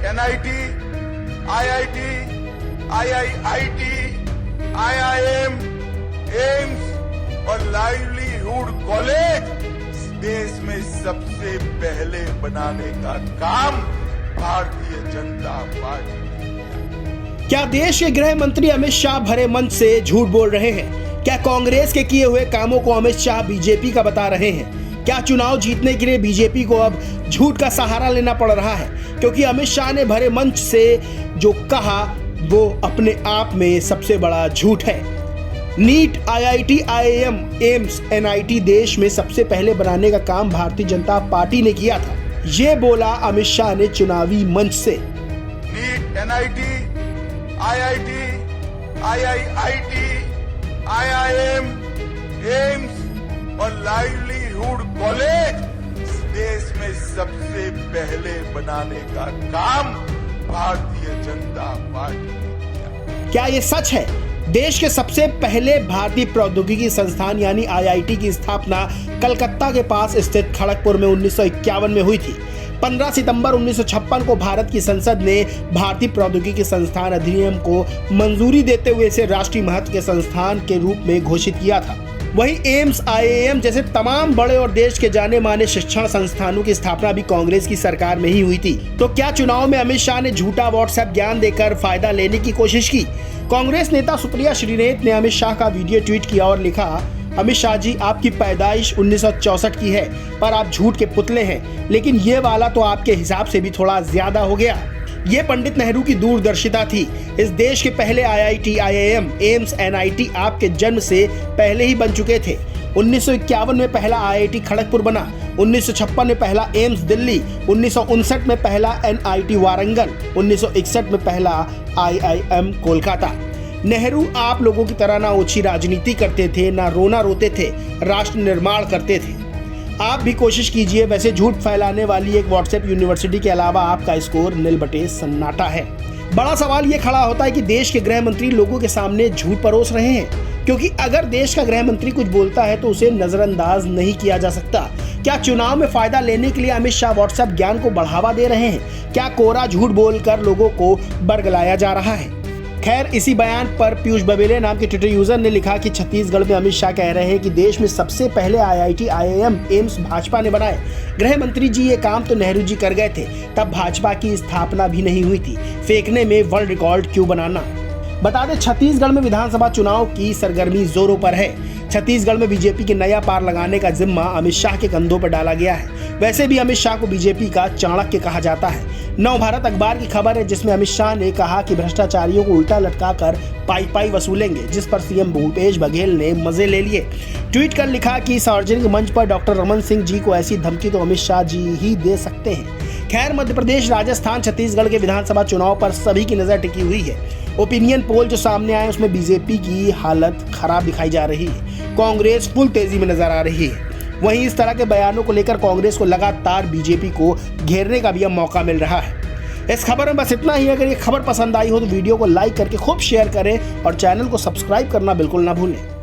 NIT, IIT, IIIT, IIM, AIIMS और livelihood college देश में सबसे पहले बनाने का काम भारतीय जनता पार्टी ने किया। क्या देश के गृह मंत्री अमित शाह भरे मंच से झूठ बोल रहे हैं? क्या कांग्रेस के किए हुए कामों को अमित शाह बीजेपी का बता रहे हैं? क्या चुनाव जीतने के लिए बीजेपी को अब झूठ का सहारा लेना पड़ रहा है? क्योंकि अमित शाह ने भरे मंच से जो कहा वो अपने आप में सबसे बड़ा झूठ है। NEET, IIT, IIM, AIIMS, NIT देश में सबसे पहले बनाने का काम भारतीय जनता पार्टी ने किया था, ये बोला अमित शाह ने चुनावी मंच से। NEET, NIT, IIT, IIIT, IIM, AIIMS और लाइवलीहुड कॉलेज देश में सबसे पहले बनाने का काम भारतीय जनता पार्टी ने किया। क्या ये सच है? देश के सबसे पहले भारतीय प्रौद्योगिकी संस्थान यानी आईआईटी की स्थापना कलकत्ता के पास स्थित खड़गपुर में 1951 में हुई थी। 15 सितंबर 1956 को भारत की संसद ने भारतीय प्रौद्योगिकी संस्थान अधिनियम को मंजूरी देते हुए इसे राष्ट्रीय महत्व के संस्थान के रूप में घोषित किया था। वहीं एम्स, आईआईएम जैसे तमाम बड़े और देश के जाने माने शिक्षण संस्थानों की स्थापना भी कांग्रेस की सरकार में ही हुई थी। तो क्या चुनाव में अमित शाह ने झूठा व्हाट्सएप ज्ञान देकर फायदा लेने की कोशिश की? कांग्रेस नेता सुप्रिया श्रीनेत ने अमित शाह का वीडियो ट्वीट किया और लिखा, अमित शाह जी, आपकी पैदाइश 1964 की है पर आप झूठ के पुतले हैं, लेकिन ये वाला तो आपके हिसाब से भी थोड़ा ज्यादा हो गया। ये पंडित नेहरू की दूरदर्शिता थी। इस देश के पहले आईआईटी, आईआईएम, एम्स, एनआईटी आपके जन्म से पहले ही बन चुके थे। 1951 में पहला आईआईटी खड़गपुर बना, 1956 में पहला एम्स दिल्ली, 1959 में पहला एनआईटी वारंगल, 1961 में पहला आईआईएम कोलकाता। नेहरू आप लोगों की तरह ना ओछी राजनीति करते थे, ना रोना रोते थे, राष्ट्र निर्माण करते थे। आप भी कोशिश कीजिए। वैसे झूठ फैलाने वाली एक व्हाट्सएप यूनिवर्सिटी के अलावा आपका स्कोर नील बटे सन्नाटा है। बड़ा सवाल ये खड़ा होता है कि देश के गृह मंत्री लोगों के सामने झूठ परोस रहे हैं, क्योंकि अगर देश का गृह मंत्री कुछ बोलता है तो उसे नजरअंदाज नहीं किया जा सकता। क्या चुनाव में फायदा लेने के लिए अमित शाह व्हाट्सएप ज्ञान को बढ़ावा दे रहे हैं? क्या कोरा झूठ बोलकर लोगों को बरगलाया जा रहा है? खैर, इसी बयान पर पीयूष बबेले नाम के ट्विटर यूजर ने लिखा कि छत्तीसगढ़ में अमित शाह कह रहे हैं कि देश में सबसे पहले आईआईटी, आईआईएम, एम्स भाजपा ने बनाए। गृह मंत्री जी, ये काम तो नेहरू जी कर गए थे, तब भाजपा की स्थापना भी नहीं हुई थी। फेंकने में वर्ल्ड रिकॉर्ड क्यों बनाना? बता दें, छत्तीसगढ़ में विधानसभा चुनाव की सरगर्मी जोरों पर है। छत्तीसगढ़ में बीजेपी के नया पार लगाने का जिम्मा अमित शाह के कंधों पर डाला गया है। वैसे भी अमित शाह को बीजेपी का चाणक्य कहा जाता है। नवभारत अखबार की खबर है, जिसमें अमित शाह ने कहा कि भ्रष्टाचारियों को उल्टा लटकाकर पाई वसूलेंगे, जिस पर सीएम भूपेश बघेल ने मजे ले लिए। ट्वीट कर लिखा कि सार्वजनिक मंच पर डॉक्टर रमन सिंह जी को ऐसी धमकी तो अमित शाह जी ही दे सकते हैं। खैर, मध्य प्रदेश, राजस्थान, छत्तीसगढ़ के विधानसभा चुनाव पर सभी की नजर टिकी हुई है। ओपिनियन पोल जो सामने आए उसमें बीजेपी की हालत खराब दिखाई जा रही है। कांग्रेस फुल तेजी में नजर आ रही है। वहीं इस तरह के बयानों को लेकर कांग्रेस को लगातार बीजेपी को घेरने का भी अब मौका मिल रहा है। इस खबर में बस इतना ही। अगर ये खबर पसंद आई हो तो वीडियो को लाइक करके खूब शेयर करें और चैनल को सब्सक्राइब करना बिल्कुल ना भूलें।